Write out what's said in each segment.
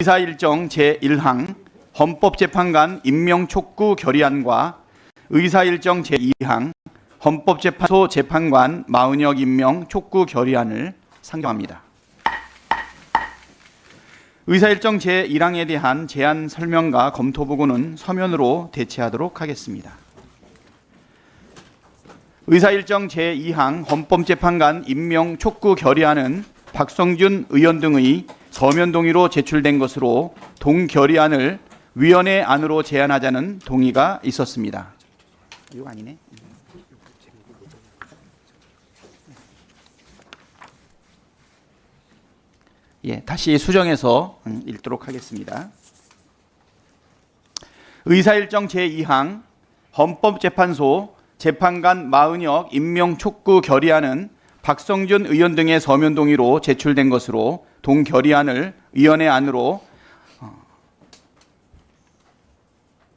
의사일정 제1항 헌법재판관 임명 촉구 결의안과 의사일정 제2항 헌법재판소 재판관 마은혁 임명 촉구 결의안을 상정합니다. 의사일정 제1항에 대한 제안 설명과 검토 보고는 서면으로 대체하도록 하겠습니다. 의사일정 제2항 헌법재판관 임명 촉구 결의안은 박성준 의원 등의 서면 동의로 제출된 것으로 동결의안을 위원회 안으로 제안하자는 동의가 있었습니다. 이거 아니네. 다시 수정해서 읽도록 하겠습니다. 의사일정 제2항 헌법재판소 재판관 마은혁 임명 촉구 결의안은 박성준 의원 등의 서면 동의로 제출된 것으로 동결의안을 위원회 안으로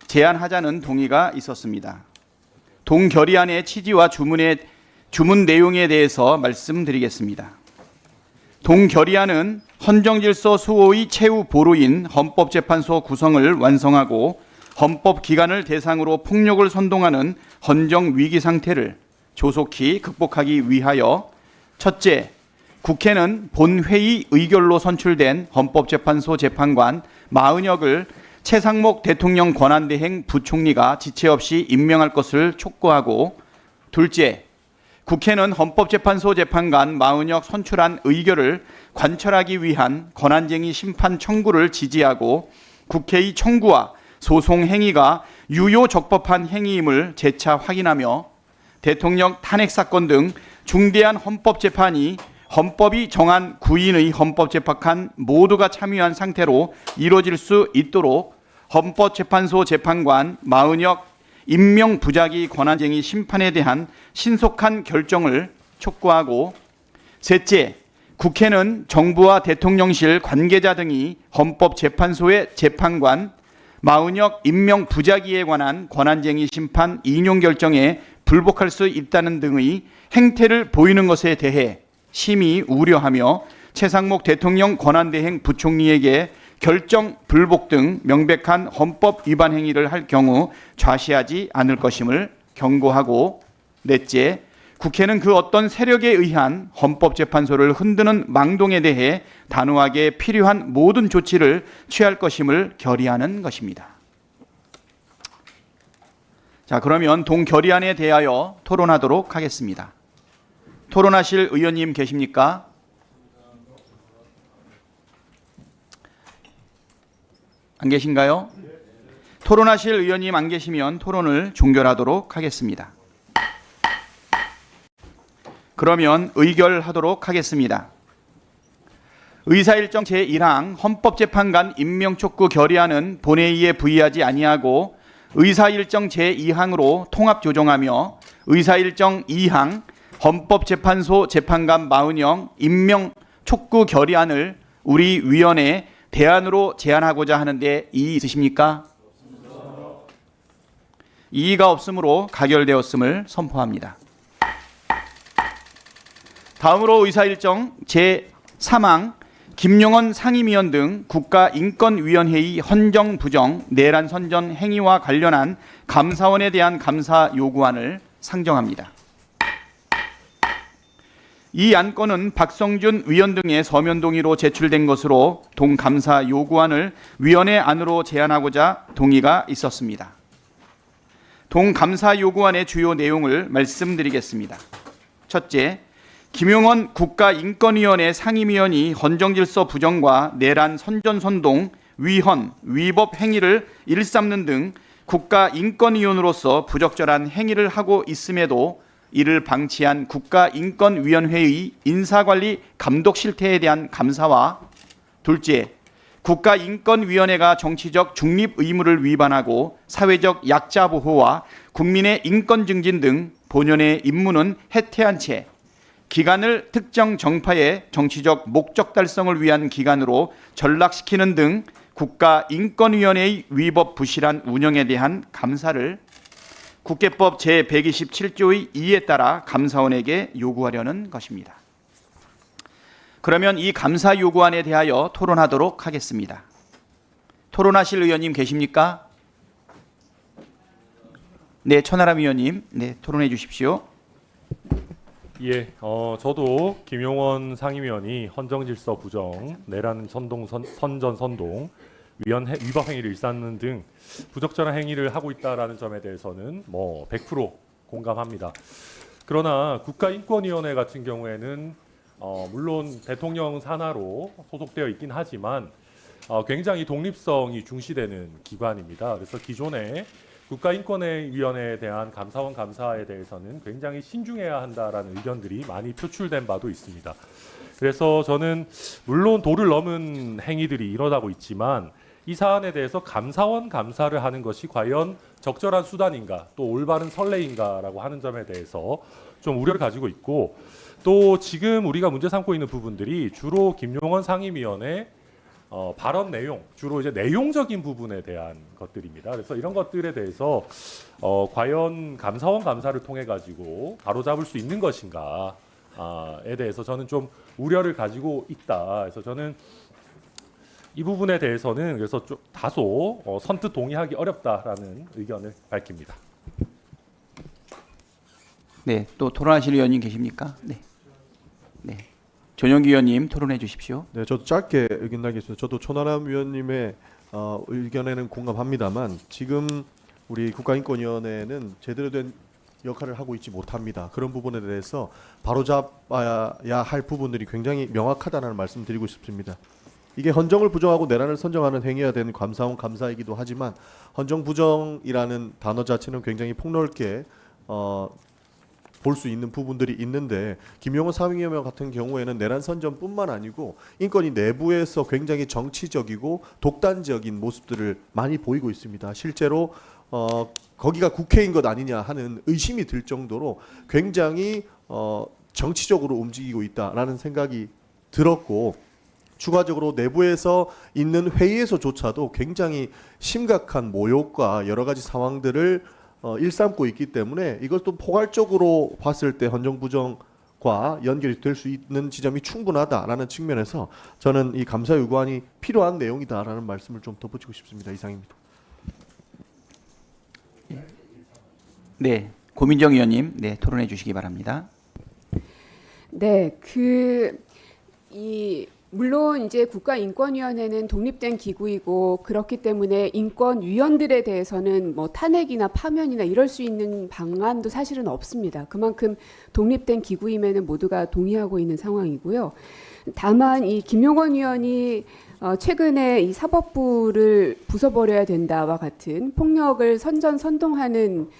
제안하자는 동의가 있었습니다. 동결의안의 취지와 주문 내용에 대해서 말씀드리겠습니다. 동결의안은 헌정질서 수호의 최후 보루인 헌법재판소 구성을 완성하고 헌법기관을 대상으로 폭력을 선동하는 헌정위기 상태를 조속히 극복하기 위하여 첫째, 국회는 본회의 의결로 선출된 헌법재판소 재판관 마은혁을 최상목 대통령 권한대행 부총리가 지체 없이 임명할 것을 촉구하고 둘째, 국회는 헌법재판소 재판관 마은혁 선출한 의결을 관철하기 위한 권한쟁의 심판 청구를 지지하고 국회의 청구와 소송 행위가 유효 적법한 행위임을 재차 확인하며 대통령 탄핵 사건 등 중대한 헌법 재판이 헌법이 정한 구인의 헌법재판관 모두가 참여한 상태로 이루어질 수 있도록 헌법재판소 재판관 마은혁 임명 부작위 권한쟁의 심판에 대한 신속한 결정을 촉구하고 셋째, 국회는 정부와 대통령실 관계자 등이 헌법재판소의 재판관 마은혁 임명 부작위에 관한 권한쟁의 심판 인용 결정에 불복할 수 있다는 등의 행태를 보이는 것에 대해 심히 우려하며 최상목 대통령 권한대행 부총리에게 결정 불복 등 명백한 헌법 위반 행위를 할 경우 좌시하지 않을 것임을 경고하고 넷째, 국회는 그 어떤 세력에 의한 헌법재판소를 흔드는 망동에 대해 단호하게 필요한 모든 조치를 취할 것임을 결의하는 것입니다. 자, 그러면 동결의안에 대하여 토론하도록 하겠습니다. 토론하실 의원님 계십니까? 안 계신가요? 토론하실 의원님 안 계시면 토론을 종결하도록 하겠습니다. 그러면 의결하도록 하겠습니다. 의사일정 제1항 헌법재판관 임명촉구 결의안은 본회의에 부의하지 아니하고 의사일정 제2항으로 통합조정하며 의사일정 2항 헌법재판소 재판관 마은혁 임명촉구 결의안을 우리 위원회 대안으로 제안하고자 하는데 이의 있으십니까? 이의가 없으므로 가결되었음을 선포합니다. 다음으로 의사일정 제3항 김용원 상임위원 등 국가인권위원회의 헌정 부정 내란 선전 행위와 관련한 감사원에 대한 감사 요구안을 상정합니다. 이 안건은 박성준 위원 등의 서면 동의로 제출된 것으로 동감사 요구안을 위원회 안으로 제안하고자 동의가 있었습니다. 동감사 요구안의 주요 내용을 말씀드리겠습니다. 첫째, 김용원 국가인권위원회 상임위원이 헌정질서 부정과 내란 선전선동, 위헌, 위법 행위를 일삼는 등 국가인권위원으로서 부적절한 행위를 하고 있음에도 이를 방치한 국가인권위원회의 인사관리 감독 실태에 대한 감사와 둘째, 국가인권위원회가 정치적 중립 의무를 위반하고 사회적 약자 보호와 국민의 인권 증진 등 본연의 임무는 해태한 채 기관을 특정 정파의 정치적 목적 달성을 위한 기관으로 전락시키는 등 국가인권위원회의 위법 부실한 운영에 대한 감사를 국회법 제127조의 2에 따라 감사원에게 요구하려는 것입니다. 그러면 이 감사 요구안에 대하여 토론하도록 하겠습니다. 토론하실 의원님 계십니까? 네, 천하람 의원님, 네, 토론해 주십시오. 예, 저도 김용원 상임위원이 헌정질서 부정, 내란 선동, 선전 선동, 위법 행위를 일삼는 등 부적절한 행위를 하고 있다라는 점에 대해서는 100% 공감합니다. 그러나 국가인권위원회 같은 경우에는 물론 대통령 산하로 소속되어 있긴 하지만 굉장히 독립성이 중시되는 기관입니다. 그래서 기존에 국가인권위원회에 대한 감사원 감사에 대해서는 굉장히 신중해야 한다라는 의견들이 많이 표출된 바도 있습니다. 그래서 저는 물론 도를 넘은 행위들이 일어나고 있지만 이 사안에 대해서 감사원 감사를 하는 것이 과연 적절한 수단인가, 또 올바른 선례인가라고 하는 점에 대해서 좀 우려를 가지고 있고, 또 지금 우리가 문제 삼고 있는 부분들이 주로 김용원 상임위원회 발언 내용, 주로 이제 내용적인 부분에 대한 것들입니다. 그래서 이런 것들에 대해서 과연 감사원 감사를 통해 가지고 바로잡을 수 있는 것인가에 대해서 저는 좀 우려를 가지고 있다. 그래서 저는 이 부분에 대해서는 그래서 좀 다소 선뜻 동의하기 어렵다라는 의견을 밝힙니다. 네, 또 토론하실 의원님 계십니까? 네, 네, 전용기 의원님 토론해 주십시오. 네, 저도 짧게 의견 나겠습니다. 저도 천하람 위원님의 의견에는 공감합니다만 지금 우리 국가인권위원회는 제대로 된 역할을 하고 있지 못합니다. 그런 부분에 대해서 바로잡아야 할 부분들이 굉장히 명확하다는 말씀 드리고 싶습니다. 이게 헌정을 부정하고 내란을 선정하는 행위가 된 감사원 감사이기도 하지만 헌정 부정이라는 단어 자체는 굉장히 폭넓게 볼 수 있는 부분들이 있는데 김용원 상임위원 같은 경우에는 내란 선전뿐만 아니고 인권위 내부에서 굉장히 정치적이고 독단적인 모습들을 많이 보이고 있습니다. 실제로 거기가 국회인 것 아니냐 하는 의심이 들 정도로 굉장히 정치적으로 움직이고 있다라는 생각이 들었고, 추가적으로 내부에서 있는 회의에서조차도 굉장히 심각한 모욕과 여러 가지 상황들을 일삼고 있기 때문에 이것도 포괄적으로 봤을 때 헌정부정과 연결이 될 수 있는 지점이 충분하다라는 측면에서 저는 이 감사 요구안이 필요한 내용이다라는 말씀을 좀 덧붙이고 싶습니다. 이상입니다. 네, 고민정 의원님, 네, 토론해 주시기 바랍니다. 네, 물론 이제 국가인권위원회는 독립된 기구이고 그렇기 때문에 인권위원들에 대해서는 뭐 탄핵이나 파면이나 이럴 수 있는 방안도 사실은 없습니다. 그만큼 독립된 기구임에는 모두가 동의하고 있는 상황이고요. 다만 이 김용원 의원이 최근에 이 사법부를 부숴버려야 된다와 같은 폭력을 선동하는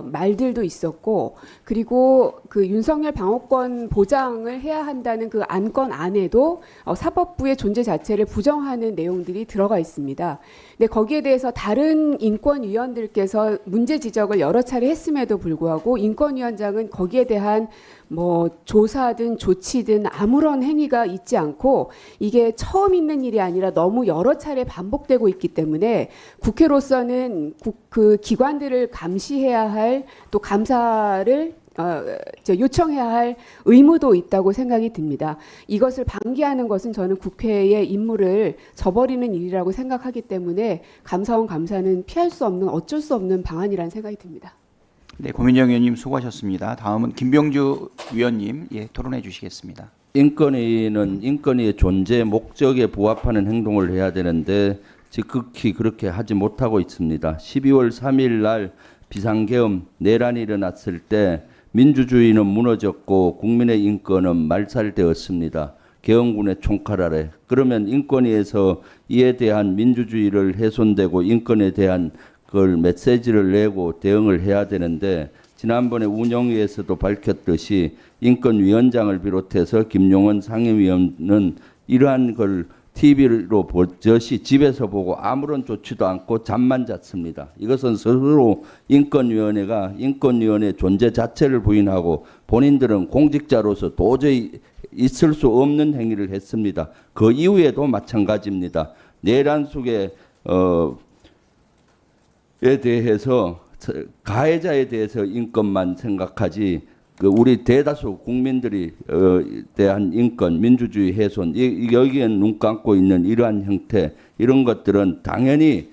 말들도 있었고, 그리고 그 윤석열 방어권 보장을 해야 한다는 그 안건 안에도 사법부의 존재 자체를 부정하는 내용들이 들어가 있습니다. 근데 거기에 대해서 다른 인권위원들께서 문제 지적을 여러 차례 했음에도 불구하고 인권위원장은 거기에 대한 뭐 조사든 조치든 아무런 행위가 있지 않고, 이게 처음 있는 일이 아니라 너무 여러 차례 반복되고 있기 때문에 국회로서는 그 기관들을 감시해야 할, 또 감사를 요청해야 할 의무도 있다고 생각이 듭니다. 이것을 방기하는 것은 저는 국회의 임무를 저버리는 일이라고 생각하기 때문에 감사원 감사는 피할 수 없는, 어쩔 수 없는 방안이라는 생각이 듭니다. 네, 고민정 의원님 수고하셨습니다. 다음은 김병주 의원님, 예, 토론해 주시겠습니다. 인권위는 인권위의 존재 목적에 부합하는 행동을 해야 되는데 지극히 그렇게 하지 못하고 있습니다. 12월 3일 날 비상계엄 내란이 일어났을 때 민주주의는 무너졌고 국민의 인권은 말살되었습니다. 계엄군의 총칼 아래. 그러면 인권위에서 이에 대한 민주주의를 훼손되고 인권에 대한 그걸 메시지를 내고 대응을 해야 되는데, 지난번에 운영위에서도 밝혔듯이 인권위원장을 비롯해서 김용원 상임위원은 이러한 걸 TV로 보듯이 집에서 보고 아무런 조치도 않고 잠만 잤습니다. 이것은 스스로 인권위원회 존재 자체를 부인하고 본인들은 공직자로서 도저히 있을 수 없는 행위를 했습니다. 그 이후에도 마찬가지입니다. 내란 속에 에 대해서 가해자에 대해서 인권만 생각하지 그 우리 대다수 국민들이 대한 인권, 민주주의 훼손, 여기에 눈 감고 있는 이러한 형태, 이런 것들은 당연히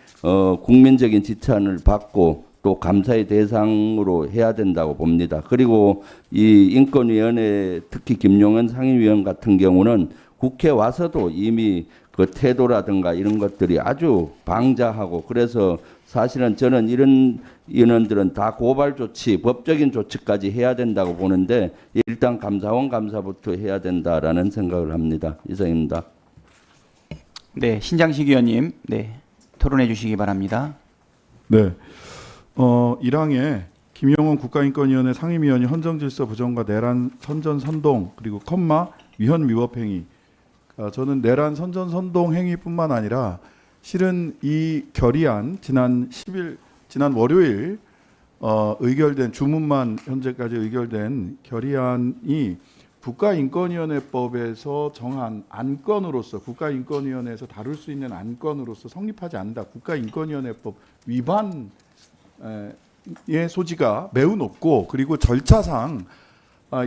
국민적인 지탄을 받고 또 감사의 대상으로 해야 된다고 봅니다. 그리고 이 인권위원회 특히 김용현 상임위원 같은 경우는 국회 와서도 이미 그 태도라든가 이런 것들이 아주 방자하고, 그래서 사실은 저는 이런 인원들은 다 고발 조치, 법적인 조치까지 해야 된다고 보는데 일단 감사원 감사부터 해야 된다라는 생각을 합니다. 이상입니다. 네, 신장식 의원님, 네, 토론해 주시기 바랍니다. 네. 1항에 김용원 국가인권위원회 상임위원이 헌정질서 부정과 내란 선전 선동 그리고 위헌 위법 행위. 저는 내란 선전 선동 행위뿐만 아니라 실은 이 결의안 지난 월요일 의결된 주문만 현재까지 의결된 결의안이 국가인권위원회법에서 정한 안건으로서 국가인권위원회에서 다룰 수 있는 안건으로서 성립하지 않는다. 국가인권위원회법 위반의 소지가 매우 높고, 그리고 절차상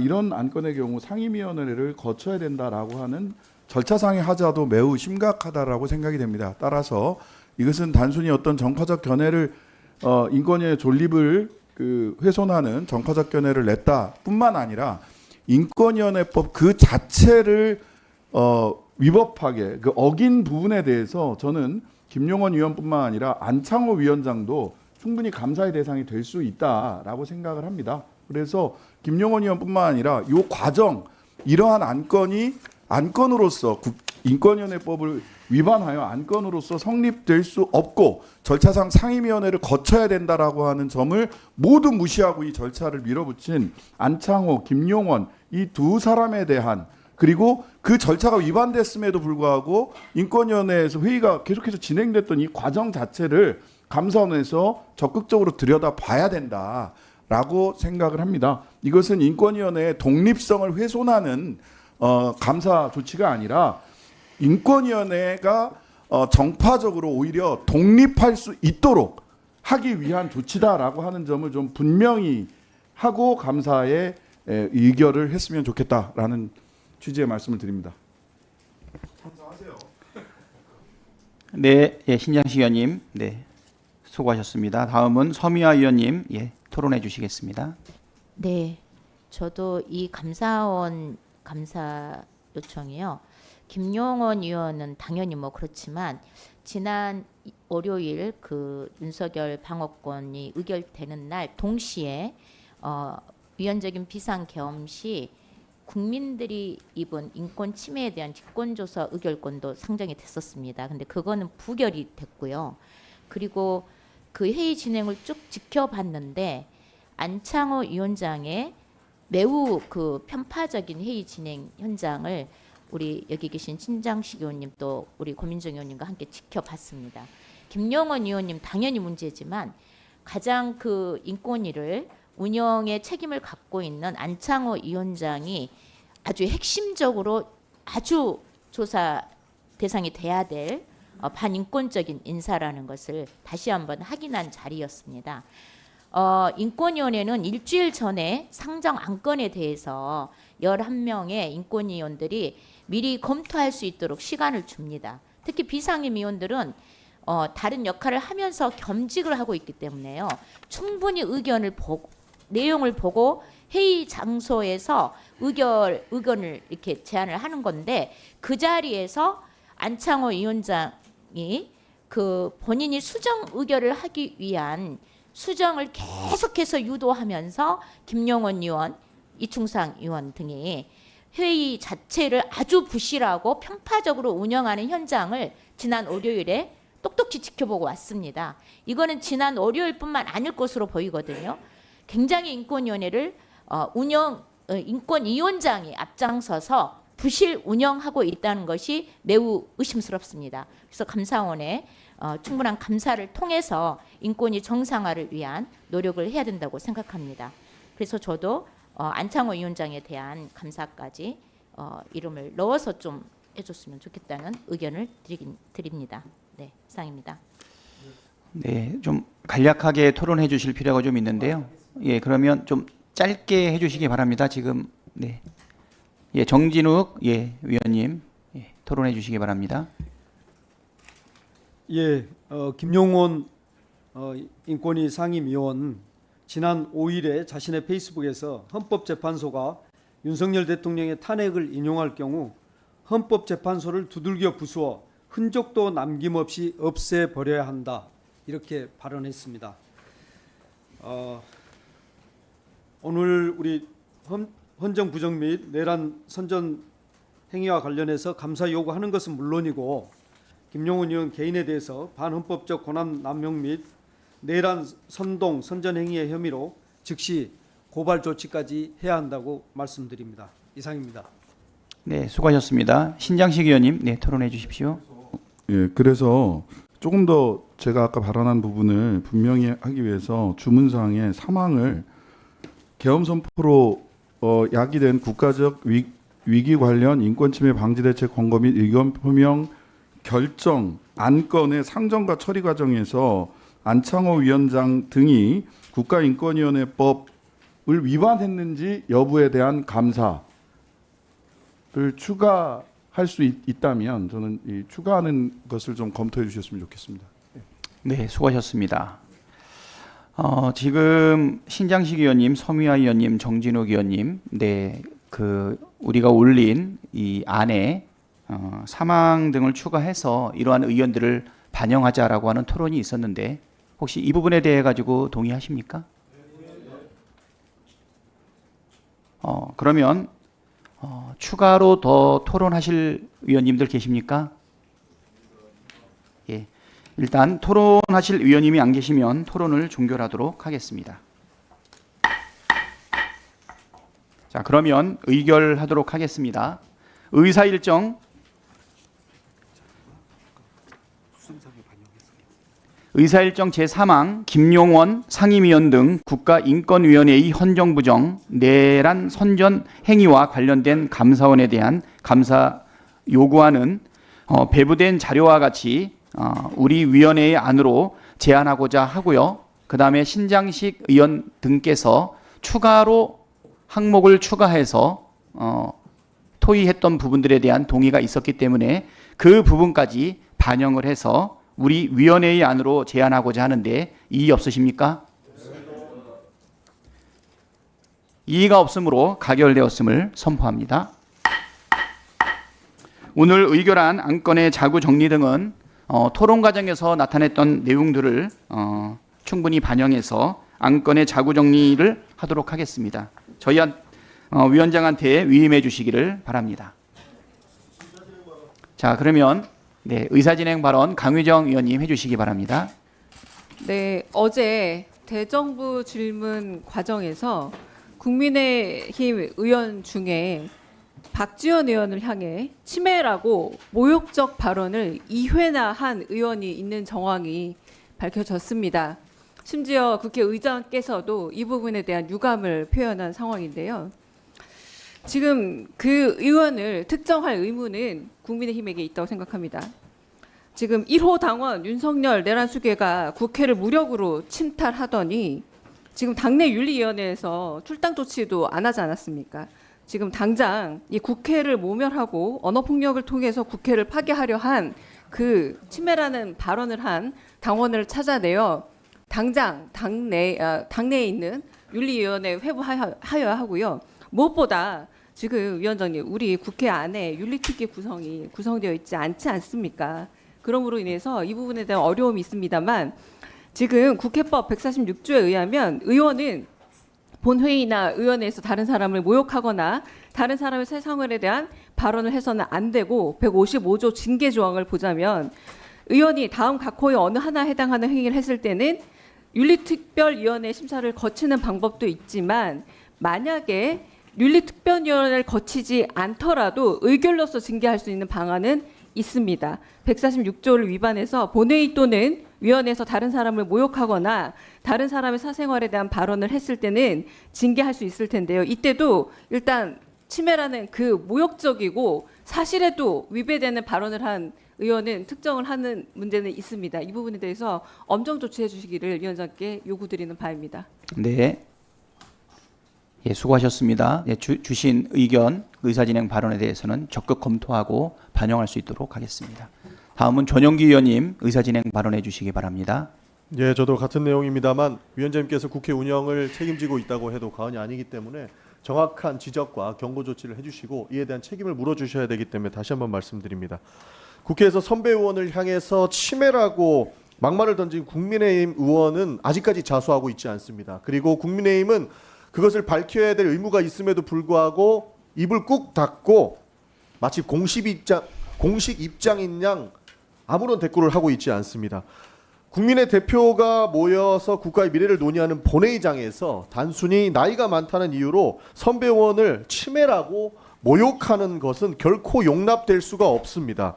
이런 안건의 경우 상임위원회를 거쳐야 된다라고 하는 절차상의 하자도 매우 심각하다라고 생각이 됩니다. 따라서 이것은 단순히 어떤 정파적 견해를 인권위의 존립을 훼손하는 정파적 견해를 냈다뿐만 아니라 인권위원회법 그 자체를 위법하게 어긴 부분에 대해서 저는 김용원 위원뿐만 아니라 안창호 위원장도 충분히 감사의 대상이 될 수 있다라고 생각을 합니다. 그래서 김용원 위원뿐만 아니라 이 과정, 이러한 안건으로서 인권위원회법을 위반하여 안건으로서 성립될 수 없고 절차상 상임위원회를 거쳐야 된다라고 하는 점을 모두 무시하고 이 절차를 밀어붙인 안창호, 김용원 이 두 사람에 대한, 그리고 그 절차가 위반됐음에도 불구하고 인권위원회에서 회의가 계속해서 진행됐던 이 과정 자체를 감사원에서 적극적으로 들여다봐야 된다라고 생각을 합니다. 이것은 인권위원회의 독립성을 훼손하는 감사 조치가 아니라 인권위원회가 정파적으로 오히려 독립할 수 있도록 하기 위한 조치다라고 하는 점을 좀 분명히 하고 감사에 의결을 했으면 좋겠다라는 취지의 말씀을 드립니다. 네, 예, 신장식 의원님, 네, 수고하셨습니다. 다음은 서미화 의원님, 예, 토론해 주시겠습니다. 네, 저도 이 감사원 감사 요청이요. 김용원 의원은 당연히 뭐 그렇지만 지난 월요일 그 윤석열 방어권이 의결되는 날 동시에 위헌적인 비상 계엄 시 국민들이 입은 인권 침해에 대한 직권조사 의결권도 상정이 됐었습니다. 근데 그거는 부결이 됐고요. 그리고 그 회의 진행을 쭉 지켜봤는데 안창호 위원장의 매우 그 편파적인 회의 진행 현장을 우리 여기 계신 신장식 의원님 또 우리 고민정 의원님과 함께 지켜봤습니다. 김용원 의원님 당연히 문제지만 가장 그 인권위를 운영의 책임을 갖고 있는 안창호 위원장이 아주 핵심적으로 아주 조사 대상이 돼야 될 반인권적인 인사라는 것을 다시 한번 확인한 자리였습니다. 인권위원회는 일주일 전에 상정 안건에 대해서 11명의 인권위원들이 미리 검토할 수 있도록 시간을 줍니다. 특히 비상임위원들은 다른 역할을 하면서 겸직을 하고 있기 때문에요. 충분히 의견을 보고 내용을 보고 회의 장소에서 의견을 이렇게 제안을 하는 건데 그 자리에서 안창호 위원장이 그 본인이 수정 의결을 하기 위한 수정을 계속해서 유도하면서 김용원 의원, 이충상 의원 등이 회의 자체를 아주 부실하고 편파적으로 운영하는 현장을 지난 월요일에 똑똑히 지켜보고 왔습니다. 이거는 지난 월요일뿐만 아닐 것으로 보이거든요. 굉장히 인권위원회를 인권위원장이 앞장서서 부실 운영하고 있다는 것이 매우 의심스럽습니다. 그래서 감사원에 충분한 감사를 통해서 인권위 정상화를 위한 노력을 해야 된다고 생각합니다. 그래서 저도 안창호 위원장에 대한 감사까지 이름을 넣어서 좀 해줬으면 좋겠다는 의견을 드립니다. 네, 이상입니다. 네, 좀 간략하게 토론해 주실 필요가 좀 있는데요. 예, 그러면 좀 짧게 해주시기 바랍니다. 지금 네, 예, 정진욱 위원님 토론해 주시기 바랍니다. 예, 김용원 인권위 상임위원 지난 5일에 자신의 페이스북에서 헌법재판소가 윤석열 대통령의 탄핵을 인용할 경우 헌법재판소를 두들겨 부수어 흔적도 남김없이 없애버려야 한다 이렇게 발언했습니다. 오늘 우리 헌정 부정 및 내란 선전 행위와 관련해서 감사 요구하는 것은 물론이고 김용원 의원 개인에 대해서 반헌법적 권한 남용 및 내란 선동 선전 행위의 혐의로 즉시 고발 조치까지 해야 한다고 말씀드립니다. 이상입니다. 네, 수고하셨습니다. 신장식 의원님, 네, 토론해 주십시오. 예, 그래서 조금 더 제가 아까 발언한 부분을 분명히 하기 위해서 주문사항에 사망을 계엄선포로 야기된 국가적 위기 관련 인권침해 방지대책 권고 및 의견 표명 결정 안건의 상정과 처리 과정에서 안창호 위원장 등이 국가인권위원회법을 위반했는지 여부에 대한 감사를 추가할 수 있다면 저는 이 추가하는 것을 좀 검토해 주셨으면 좋겠습니다. 네, 수고하셨습니다. 지금 신장식 의원님, 서미화 의원님, 정진욱 의원님, 네, 우리가 올린 이 안에 사망 등을 추가해서 이러한 의견들을 반영하자라고 하는 토론이 있었는데 혹시 이 부분에 대해 가지고 동의하십니까? 그러면 추가로 더 토론하실 의원님들 계십니까? 예. 일단 토론하실 의원님이 안 계시면 토론을 종결하도록 하겠습니다. 자, 그러면 의결하도록 하겠습니다. 의사일정 제3항 김용원 상임위원 등 국가인권위원회의 헌정부정 내란 선전 행위와 관련된 감사원에 대한 감사 요구안은 배부된 자료와 같이 우리 위원회의 안으로 제안하고자 하고요. 그 다음에 신장식 의원 등께서 추가로 항목을 추가해서 토의했던 부분들에 대한 동의가 있었기 때문에 그 부분까지 반영을 해서 우리 위원회의 안으로 제안하고자 하는데 이의 없으십니까? 이의가 없으므로 가결되었음을 선포합니다. 오늘 의결한 안건의 자구 정리 등은 토론 과정에서 나타냈던 내용들을 충분히 반영해서 안건의 자구 정리를 하도록 하겠습니다. 저희 위원장한테 위임해 주시기를 바랍니다. 자, 그러면 네, 의사진행 발언 강유정 의원님 해주시기 바랍니다. 네, 어제 대정부 질문 과정에서 국민의힘 의원 중에 박지원 의원을 향해 치매라고 모욕적 발언을 2회나 한 의원이 있는 정황이 밝혀졌습니다. 심지어 국회의장께서도 이 부분에 대한 유감을 표현한 상황인데요. 지금 그 의원을 특정할 의무는 국민의힘에게 있다고 생각합니다. 지금 1호 당원 윤석열 내란 수괴가 국회를 무력으로 침탈하더니 지금 당내 윤리위원회에서 출당 조치도 안 하지 않았습니까? 지금 당장 이 국회를 모멸하고 언어폭력을 통해서 국회를 파괴하려 한 그 치매라는 발언을 한 당원을 찾아내어 당장 당내에 있는 윤리위원회 회부하여야 하고요. 무엇보다 지금 위원장님, 우리 국회 안에 윤리특위 구성이 구성되어 있지 않지 않습니까? 그러므로 인해서 이 부분에 대한 어려움이 있습니다만 지금 국회법 146조에 의하면 의원은 본회의나 의원회에서 다른 사람을 모욕하거나 다른 사람의 사생활에 대한 발언을 해서는 안 되고 155조 징계 조항을 보자면 의원이 다음 각 호의 어느 하나에 해당하는 행위를 했을 때는 윤리특별위원회 심사를 거치는 방법도 있지만 만약에 윤리특별위원회를 거치지 않더라도 의결로서 징계할 수 있는 방안은 있습니다. 146조를 위반해서 본회의 또는 위원회에서 다른 사람을 모욕하거나 다른 사람의 사생활에 대한 발언을 했을 때는 징계할 수 있을 텐데요. 이때도 일단 치매라는 그 모욕적이고 사실에도 위배되는 발언을 한 의원은 특정을 하는 문제는 있습니다. 이 부분에 대해서 엄정 조치해 주시기를 위원장께 요구드리는 바입니다. 네. 예, 수고하셨습니다. 예, 주신 의견, 의사진행 발언에 대해서는 적극 검토하고 반영할 수 있도록 하겠습니다. 다음은 전용기 의원님 의사진행 발언해 주시기 바랍니다. 예, 저도 같은 내용입니다만 위원장님께서 국회 운영을 책임지고 있다고 해도 과언이 아니기 때문에 정확한 지적과 경고 조치를 해주시고 이에 대한 책임을 물어주셔야 되기 때문에 다시 한번 말씀드립니다. 국회에서 선배 의원을 향해서 치매라고 막말을 던진 국민의힘 의원은 아직까지 자수하고 있지 않습니다. 그리고 국민의힘은 그것을 밝혀야 될 의무가 있음에도 불구하고 입을 꾹 닫고 마치 공식 입장인 양 아무런 대꾸를 하고 있지 않습니다. 국민의 대표가 모여서 국가의 미래를 논의하는 본회의장에서 단순히 나이가 많다는 이유로 선배 의원을 치매라고 모욕하는 것은 결코 용납될 수가 없습니다.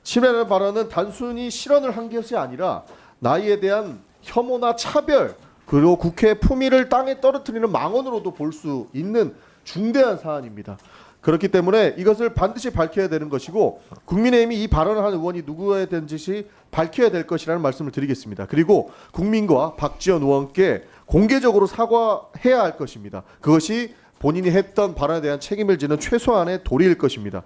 치매라는 발언은 단순히 실언을 한 것이 아니라 나이에 대한 혐오나 차별, 그리고 국회의 품위를 땅에 떨어뜨리는 망언으로도 볼 수 있는 중대한 사안입니다. 그렇기 때문에 이것을 반드시 밝혀야 되는 것이고 국민의힘이 이 발언을 한 의원이 누구에 대한지 밝혀야 될 것이라는 말씀을 드리겠습니다. 그리고 국민과 박지원 의원께 공개적으로 사과해야 할 것입니다. 그것이 본인이 했던 발언에 대한 책임을 지는 최소한의 도리일 것입니다.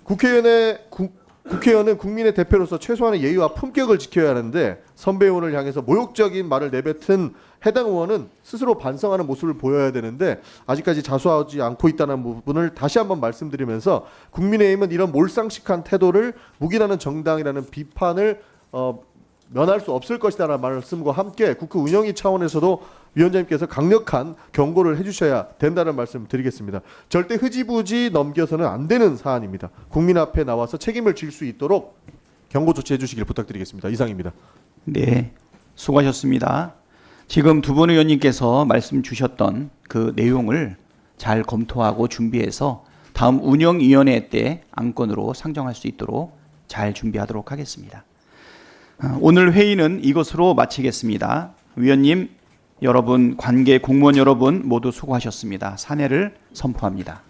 국회의원은 국민의 대표로서 최소한의 예의와 품격을 지켜야 하는데 선배 의원을 향해서 모욕적인 말을 내뱉은 해당 의원은 스스로 반성하는 모습을 보여야 되는데 아직까지 자수하지 않고 있다는 부분을 다시 한번 말씀드리면서 국민의힘은 이런 몰상식한 태도를 묵인하는 정당이라는 비판을 면할 수 없을 것이라는 말씀과 함께 국회 운영위 차원에서도 위원장님께서 강력한 경고를 해주셔야 된다는 말씀을 드리겠습니다. 절대 흐지부지 넘겨서는 안 되는 사안입니다. 국민 앞에 나와서 책임을 질 수 있도록 경고 조치해 주시길 부탁드리겠습니다. 이상입니다. 네, 수고하셨습니다. 지금 두 분 의원님께서 말씀 주셨던 그 내용을 잘 검토하고 준비해서 다음 운영위원회 때 안건으로 상정할 수 있도록 잘 준비하도록 하겠습니다. 오늘 회의는 이것으로 마치겠습니다. 위원님, 여러분, 관계 공무원 여러분 모두 수고하셨습니다. 사내를 선포합니다.